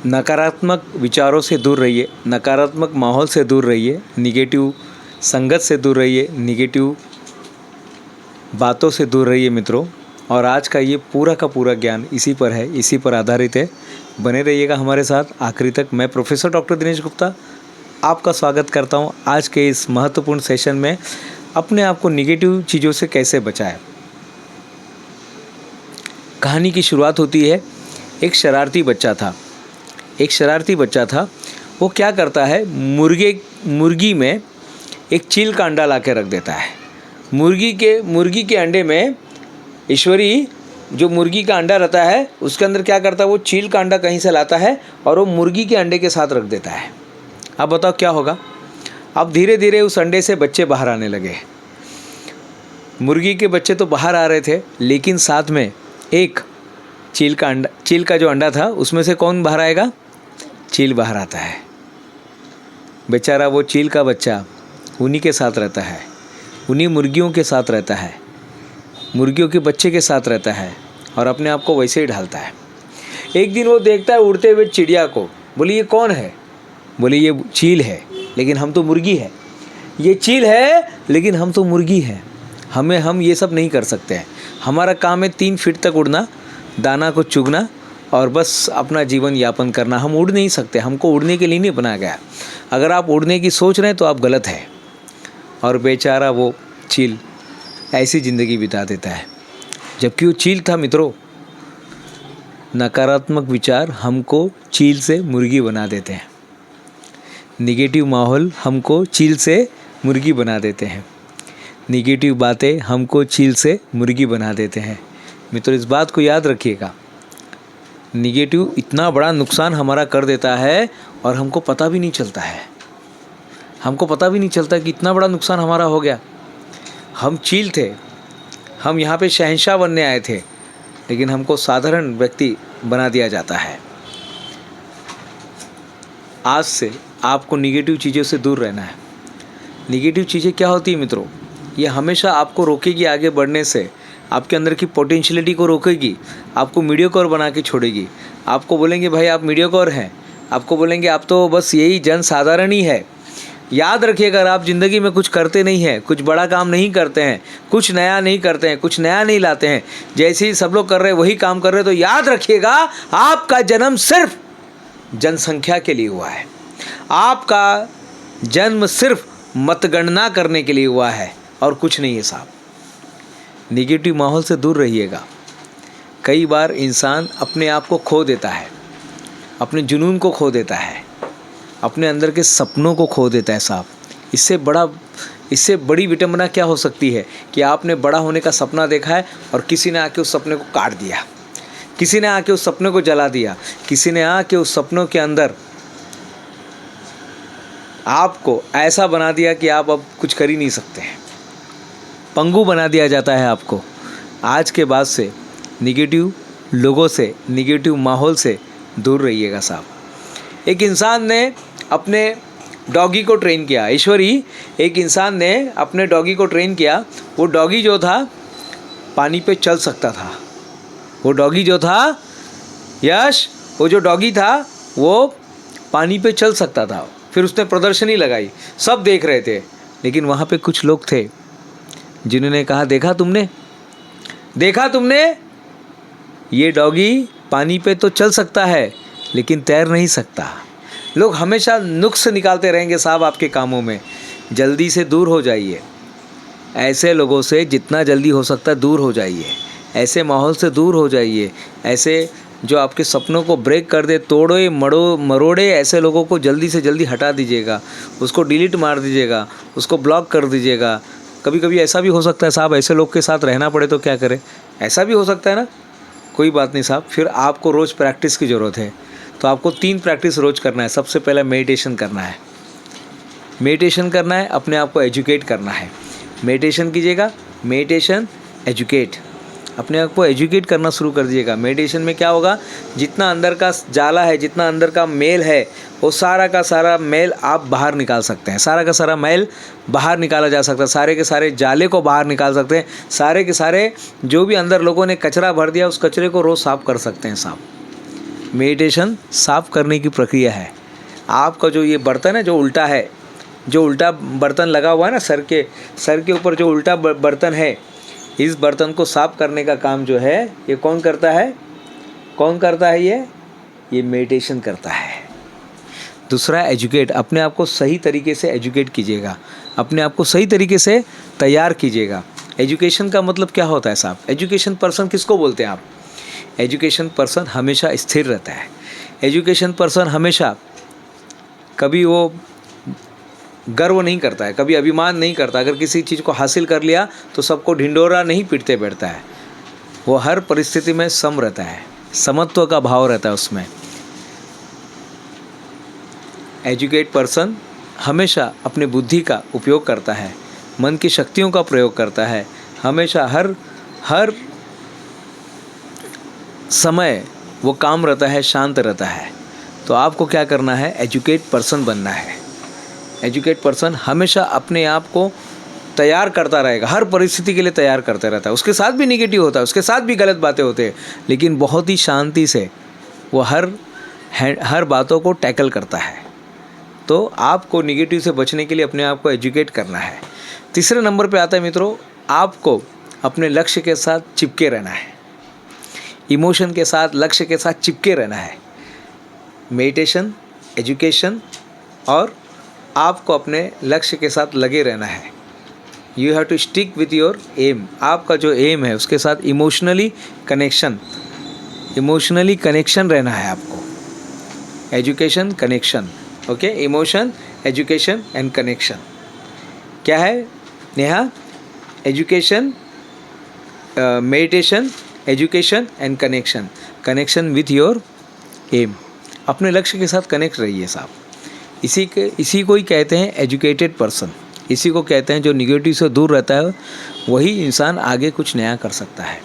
नकारात्मक विचारों से दूर रहिए, नकारात्मक माहौल से दूर रहिए, निगेटिव संगत से दूर रहिए, निगेटिव बातों से दूर रहिए मित्रों। और आज का ये पूरा का पूरा ज्ञान इसी पर है, इसी पर आधारित है। बने रहिएगा हमारे साथ आखिरी तक। मैं प्रोफेसर डॉक्टर दिनेश गुप्ता आपका स्वागत करता हूँ आज के इस महत्वपूर्ण सेशन में। अपने आप को निगेटिव चीज़ों से कैसे बचाएं। कहानी की शुरुआत होती है, एक शरारती बच्चा था। वो क्या करता है, मुर्गी में एक चील का अंडा ला के रख देता है। मुर्गी के अंडे में ईश्वरी जो मुर्गी का अंडा रहता है उसके अंदर क्या करता है, वो चील का अंडा कहीं से लाता है और वो मुर्गी के अंडे के साथ रख देता है। अब बताओ क्या होगा। अब धीरे धीरे उस अंडे से बच्चे बाहर आने लगे। मुर्गी के बच्चे तो बाहर आ रहे थे, लेकिन साथ में एक चील का जो अंडा था उसमें से कौन बाहर आएगा, चील बाहर आता है। बेचारा वो चील का बच्चा उन्हीं के साथ रहता है, उन्हीं मुर्गियों के साथ रहता है, मुर्गियों के बच्चे के साथ रहता है और अपने आप को वैसे ही ढालता है। एक दिन वो देखता है उड़ते हुए चिड़िया को, बोली ये कौन है, बोली ये चील है लेकिन हम तो मुर्गी है। ये चील है लेकिन हम तो मुर्गी है, हम ये सब नहीं कर सकते हैं। हमारा काम है 3 फीट तक उड़ना, दाना को चुगना और बस अपना जीवन यापन करना। हम उड़ नहीं सकते, हमको उड़ने के लिए नहीं बनाया गया। अगर आप उड़ने की सोच रहे हैं तो आप गलत हैं। और बेचारा वो चील ऐसी ज़िंदगी बिता देता है। जबकि वो चील था मित्रों। नकारात्मक विचार हमको चील से मुर्गी बना देते हैं, निगेटिव माहौल हमको चील से मुर्गी बना देते हैं, निगेटिव बातें हमको चील से मुर्गी बना देते हैं। मित्रों इस बात को याद रखिएगा, निगेटिव इतना बड़ा नुकसान हमारा कर देता है और हमको पता भी नहीं चलता है। हमको पता भी नहीं चलता कि इतना बड़ा नुकसान हमारा हो गया। हम चील थे, हम यहाँ पे शहंशाह बनने आए थे, लेकिन हमको साधारण व्यक्ति बना दिया जाता है। आज से आपको निगेटिव चीज़ों से दूर रहना है। निगेटिव चीज़ें क्या होती है मित्रों, ये हमेशा आपको रोकेगी आगे बढ़ने से, आपके अंदर की पोटेंशियलिटी को रोकेगी, आपको मीडियोकर बना के छोड़ेगी। आपको बोलेंगे भाई आप मीडियोकर हैं, आपको बोलेंगे आप तो बस यही जन साधारण ही है। याद रखिएगा, अगर आप ज़िंदगी में कुछ करते नहीं हैं, कुछ बड़ा काम नहीं करते हैं, कुछ नया नहीं करते हैं, कुछ नया नहीं लाते हैं, जैसे ही सब लोग कर रहे हैं वही काम कर रहे हैं, तो याद रखिएगा आपका जन्म सिर्फ जनसंख्या के लिए हुआ है। आपका जन्म सिर्फ मतगणना करने के लिए हुआ है और कुछ नहीं है साहब। निगेटिव माहौल से दूर रहिएगा। कई बार इंसान अपने आप को खो देता है, अपने जुनून को खो देता है, अपने अंदर के सपनों को खो देता है साहब। इससे बड़ी विडंबना क्या हो सकती है कि आपने बड़ा होने का सपना देखा है और किसी ने आके उस सपने को काट दिया, किसी ने आके उस सपने को जला दिया, किसी ने आके उस सपनों के अंदर आपको ऐसा बना दिया कि आप अब कुछ कर ही नहीं सकते हैं, पंगु बना दिया जाता है आपको। आज के बाद से निगेटिव लोगों से, निगेटिव माहौल से दूर रहिएगा साहब। एक इंसान ने अपने डॉगी को ट्रेन किया, ईश्वरी एक इंसान ने अपने डॉगी को ट्रेन किया। वो डॉगी जो था पानी पे चल सकता था, वो डॉगी जो था यश, वो जो डॉगी था वो पानी पे चल सकता था। फिर उसने प्रदर्शनी लगाई, सब देख रहे थे, लेकिन वहाँ पे कुछ लोग थे जिन्होंने कहा देखा तुमने ये डॉगी पानी पे तो चल सकता है लेकिन तैर नहीं सकता। लोग हमेशा नुक्स निकालते रहेंगे साहब आपके कामों में। जल्दी से दूर हो जाइए, ऐसे लोगों से जितना जल्दी हो सकता है दूर हो जाइए, ऐसे माहौल से दूर हो जाइए, ऐसे जो आपके सपनों को ब्रेक कर दे, तोड़े मरोड़े, ऐसे लोगों को जल्दी से जल्दी हटा दीजिएगा, उसको डिलीट मार दीजिएगा, उसको ब्लॉक कर दीजिएगा। कभी कभी ऐसा भी हो सकता है साहब, ऐसे लोग के साथ रहना पड़े तो क्या करें, ऐसा भी हो सकता है ना। कोई बात नहीं साहब, फिर आपको रोज़ प्रैक्टिस की ज़रूरत है। तो आपको 3 प्रैक्टिस रोज़ करना है। सबसे पहले मेडिटेशन करना है, अपने आप को एजुकेट करना है। मेडिटेशन कीजिएगा, मेडिटेशन एजुकेट, अपने आप को एजुकेट करना शुरू कर दीजिएगा। मेडिटेशन में क्या होगा, जितना अंदर का जाला है, जितना अंदर का मेल है, वो सारा का सारा मेल आप बाहर निकाल सकते हैं। सारा का सारा मेल बाहर निकाला जा सकता है, सारे के सारे जाले को बाहर निकाल सकते हैं। सारे के सारे जो भी अंदर लोगों ने कचरा भर दिया, उस कचरे को रोज़ साफ़ कर सकते हैं साहब। मेडिटेशन साफ करने की प्रक्रिया है। आपका जो ये बर्तन है जो उल्टा है, जो उल्टा बर्तन लगा हुआ है ना सर के ऊपर जो उल्टा बर्तन है, इस बर्तन को साफ करने का काम जो है ये कौन करता है? कौन करता है? ये मेडिटेशन करता है। दूसरा, एजुकेट, अपने आप को सही तरीके से एजुकेट कीजिएगा, अपने आप को सही तरीके से तैयार कीजिएगा। एजुकेशन का मतलब क्या होता है साहब? एजुकेशन पर्सन किसको बोलते हैं आप? एजुकेशन पर्सन हमेशा स्थिर रहता है। एजुकेशन पर्सन हमेशा कभी वो गर्व नहीं करता है, कभी अभिमान नहीं करता। अगर किसी चीज़ को हासिल कर लिया तो सबको ढिंढोरा नहीं पीटते बैठता है। वो हर परिस्थिति में सम रहता है, समत्व का भाव रहता है उसमें। एजुकेट पर्सन हमेशा अपने बुद्धि का उपयोग करता है, मन की शक्तियों का प्रयोग करता है, हमेशा हर समय वो काम रहता है, शांत रहता है। तो आपको क्या करना है? एजुकेट पर्सन बनना है। एजुकेट पर्सन हमेशा अपने आप को तैयार करता रहेगा, हर परिस्थिति के लिए तैयार करता रहता है। उसके साथ भी निगेटिव होता है, उसके साथ भी गलत बातें होते हैं, लेकिन बहुत ही शांति से वो हर बातों को टैकल करता है। तो आपको निगेटिव से बचने के लिए अपने आप को एजुकेट करना है। तीसरे नंबर पे आता है मित्रों, आपको अपने लक्ष्य के साथ चिपके रहना है। इमोशन के साथ, लक्ष्य के साथ चिपके रहना है। मेडिटेशन, एजुकेशन और आपको अपने लक्ष्य के साथ लगे रहना है। You have to stick with your aim. आपका जो एम है उसके साथ इमोशनली कनेक्शन रहना है आपको। Education, connection, okay, emotion, education and connection. क्या है Neha? Education, meditation, education and connection. Connection with your aim. अपने लक्ष्य के साथ कनेक्ट रहिए साहब। इसी को ही कहते हैं एजुकेटेड पर्सन। इसी को कहते हैं जो निगेटिव से दूर रहता है, वही इंसान आगे कुछ नया कर सकता है।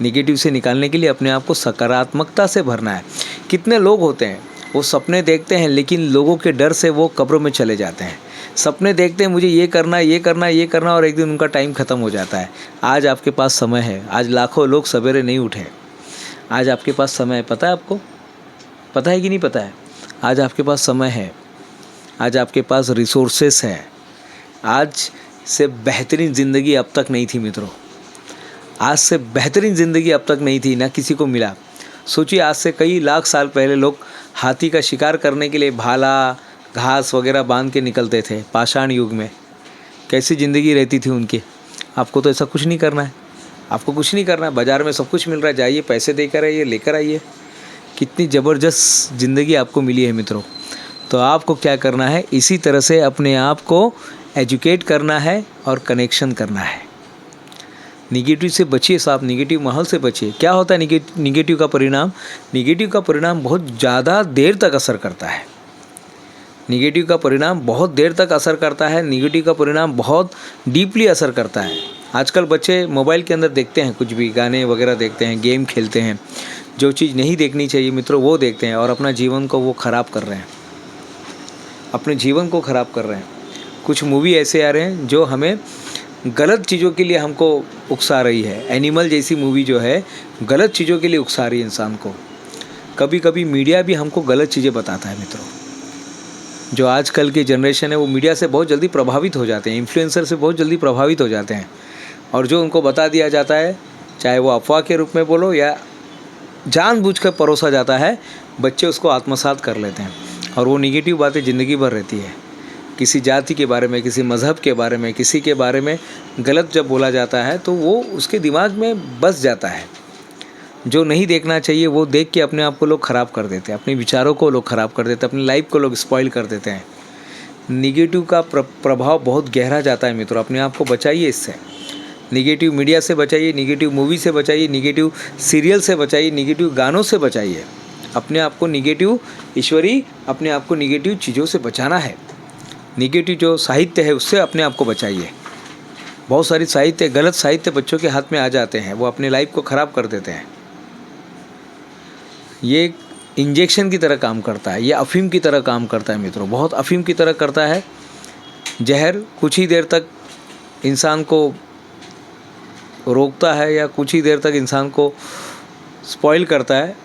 निगेटिव से निकालने के लिए अपने आप को सकारात्मकता से भरना है। कितने लोग होते हैं वो सपने देखते हैं, लेकिन लोगों के डर से वो कब्र में चले जाते हैं। सपने देखते हैं मुझे ये करना, ये करना, ये करना, और एक दिन उनका टाइम ख़त्म हो जाता है। आज आपके पास समय है। आज लाखों लोग सवेरे नहीं उठे। आज आपके पास समय है। पता है आपको? पता है कि नहीं पता है? आज आपके पास समय है, आज आपके पास रिसोर्सेस है। आज से बेहतरीन ज़िंदगी अब तक नहीं थी मित्रों। आज से बेहतरीन ज़िंदगी अब तक नहीं थी, ना किसी को मिला। सोचिए, आज से कई लाख साल पहले लोग हाथी का शिकार करने के लिए भाला, घास वगैरह बांध के निकलते थे। पाषाण युग में कैसी ज़िंदगी रहती थी उनकी। आपको तो ऐसा कुछ नहीं करना है। आपको कुछ नहीं करना है। बाज़ार में सब कुछ मिल रहा है, जाइए पैसे देकर आइए, लेकर आइए। कितनी ज़बरदस्त ज़िंदगी आपको मिली है मित्रों। तो आपको क्या करना है? इसी तरह से अपने आप को एजुकेट करना है और कनेक्शन करना है। निगेटिव से बचिए साहब, निगेटिव माहौल से बचिए। क्या होता है निगेटिव का परिणाम? निगेटिव का परिणाम बहुत ज़्यादा देर तक असर करता है। निगेटिव का परिणाम बहुत देर तक असर करता है। निगेटिव का परिणाम बहुत डीपली असर करता है। आजकल बच्चे मोबाइल के अंदर देखते हैं, कुछ भी गाने वगैरह देखते हैं, गेम खेलते हैं। जो चीज़ नहीं देखनी चाहिए मित्रों वो देखते हैं, और अपना जीवन को वो ख़राब कर रहे हैं। अपने जीवन को ख़राब कर रहे हैं। कुछ मूवी ऐसे आ रहे हैं जो हमें गलत चीज़ों के लिए हमको उकसा रही है। एनिमल जैसी मूवी जो है गलत चीज़ों के लिए उकसा रही है इंसान को। कभी कभी मीडिया भी हमको गलत चीज़ें बताता है मित्रों। जो आजकल की जनरेशन है वो मीडिया से बहुत जल्दी प्रभावित हो जाते हैं, इन्फ्लुएंसर से बहुत जल्दी प्रभावित हो जाते हैं। और जो उनको बता दिया जाता है, चाहे वो अफवाह के रूप में बोलो या जानबूझकर परोसा जाता है, बच्चे उसको आत्मसात कर लेते हैं। और वो निगेटिव बातें ज़िंदगी भर रहती है। किसी जाति के बारे में, किसी मज़हब के बारे में, किसी के बारे में गलत जब बोला जाता है तो वो उसके दिमाग में बस जाता है। जो नहीं देखना चाहिए वो देख के अपने आप को लोग ख़राब कर देते हैं, अपने विचारों को लोग ख़राब कर देते हैं, अपनी लाइफ को लोग स्पॉइल कर देते हैं। निगेटिव का प्रभाव बहुत गहरा जाता है मित्रों। अपने आप को बचाइए इससे। निगेटिव मीडिया से बचाइए, निगेटिव मूवी से बचाइए, निगेटिव सीरियल से बचाइए, निगेटिव गानों से बचाइए। अपने आप को निगेटिव अपने आप को निगेटिव चीज़ों से बचाना है। निगेटिव जो साहित्य है उससे अपने आप को बचाइए। बहुत सारी साहित्य, गलत साहित्य बच्चों के हाथ में आ जाते हैं, वो अपने लाइफ को ख़राब कर देते हैं। ये इंजेक्शन की तरह काम करता है, ये अफीम की तरह काम करता है मित्रों, बहुत अफीम की तरह करता है। जहर कुछ ही देर तक इंसान को रोकता है या कुछ ही देर तक इंसान को स्पॉइल करता है,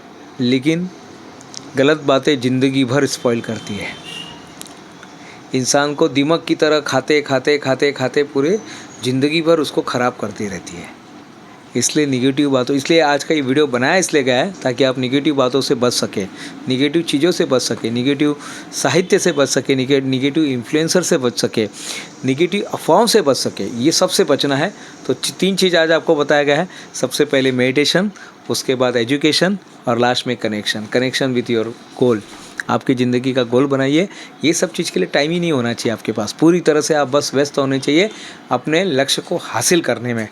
लेकिन गलत बातें ज़िंदगी भर स्पॉइल करती है। इंसान को दिमाग की तरह खाते खाते खाते खाते पूरे ज़िंदगी भर उसको ख़राब करती रहती है। इसलिए निगेटिव बातों, इसलिए आज का ये वीडियो बनाया इसलिए गया है ताकि आप निगेटिव बातों से बच सकें, निगेटिव चीज़ों से बच सकें, निगेटिव साहित्य से बच सकें, निगेटिव इन्फ्लुएंसर से बच सके, निगेटिव अफवाहों से बच सके। ये सबसे बचना है। तो 3 चीज़ आज आपको बताया गया है। सबसे पहले मेडिटेशन, उसके बाद एजुकेशन और लास्ट में कनेक्शन विथ योर गोल। आपकी ज़िंदगी का गोल बनाइए। ये सब चीज़ के लिए टाइम ही नहीं होना चाहिए आपके पास। पूरी तरह से आप बस व्यस्त होने चाहिए अपने लक्ष्य को हासिल करने में।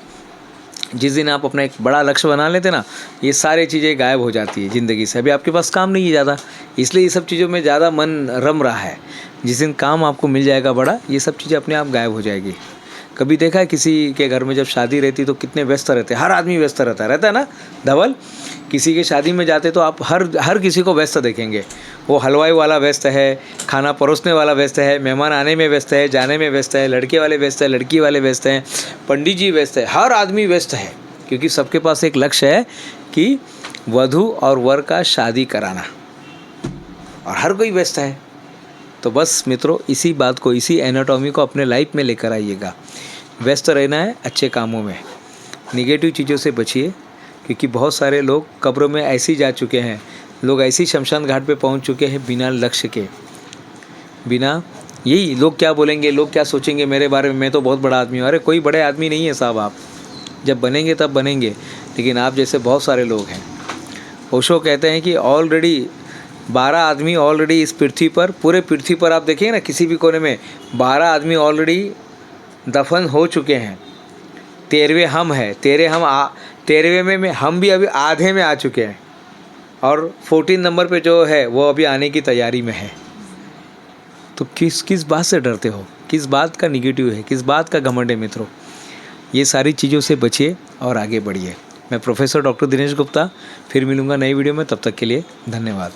जिस दिन आप अपना एक बड़ा लक्ष्य बना लेते ना, ये सारी चीज़ें गायब हो जाती है ज़िंदगी से। अभी आपके पास काम नहीं है ज़्यादा, इसलिए ये सब चीज़ों में ज़्यादा मन रम रहा है। जिस दिन काम आपको मिल जाएगा बड़ा, ये सब चीज़ें अपने आप गायब हो जाएगी। कभी देखा है किसी के घर में जब शादी रहती तो कितने व्यस्त रहते, हर आदमी व्यस्त रहता है ना धवल। किसी के शादी में जाते तो आप हर किसी को व्यस्त देखेंगे। वो हलवाई वाला व्यस्त है, खाना परोसने वाला व्यस्त है, मेहमान आने में व्यस्त है, जाने में व्यस्त है, लड़के वाले व्यस्त है, लड़की वाले व्यस्त हैं, पंडित जी व्यस्त है, हर आदमी व्यस्त है। क्योंकि सबके पास एक लक्ष्य है कि वधू और वर का शादी कराना, और हर कोई व्यस्त है। तो बस मित्रों, इसी बात को, इसी एनाटॉमी को अपने लाइफ में लेकर आइएगा। व्यस्त रहना है अच्छे कामों में, निगेटिव चीज़ों से बचिए। क्योंकि बहुत सारे लोग कब्रों में ऐसे ही जा चुके हैं, लोग ऐसी शमशान घाट पे पहुंच चुके हैं बिना लक्ष्य के, बिना यही लोग क्या बोलेंगे, लोग क्या सोचेंगे मेरे बारे में, मैं तो बहुत बड़ा आदमी हूँ। अरे कोई बड़े आदमी नहीं है साहब, आप जब बनेंगे तब बनेंगे। लेकिन आप जैसे बहुत सारे लोग हैं। ओशो कहते हैं कि ऑलरेडी 12 आदमी ऑलरेडी इस पृथ्वी पर, पूरे पृथ्वी पर आप देखिए ना, किसी भी कोने में 12 आदमी ऑलरेडी दफन हो चुके हैं। 13वें हम हैं, 13वें में हम भी अभी आधे में आ चुके हैं, और 14 नंबर पे जो है वो अभी आने की तैयारी में है। तो किस बात से डरते हो, किस बात का निगेटिव है, किस बात का घमंड है मित्रों। ये सारी चीज़ों से बचिए और आगे बढ़िए। मैं प्रोफेसर डॉक्टर दिनेश गुप्ता फिर मिलूँगा नई वीडियो में। तब तक के लिए धन्यवाद।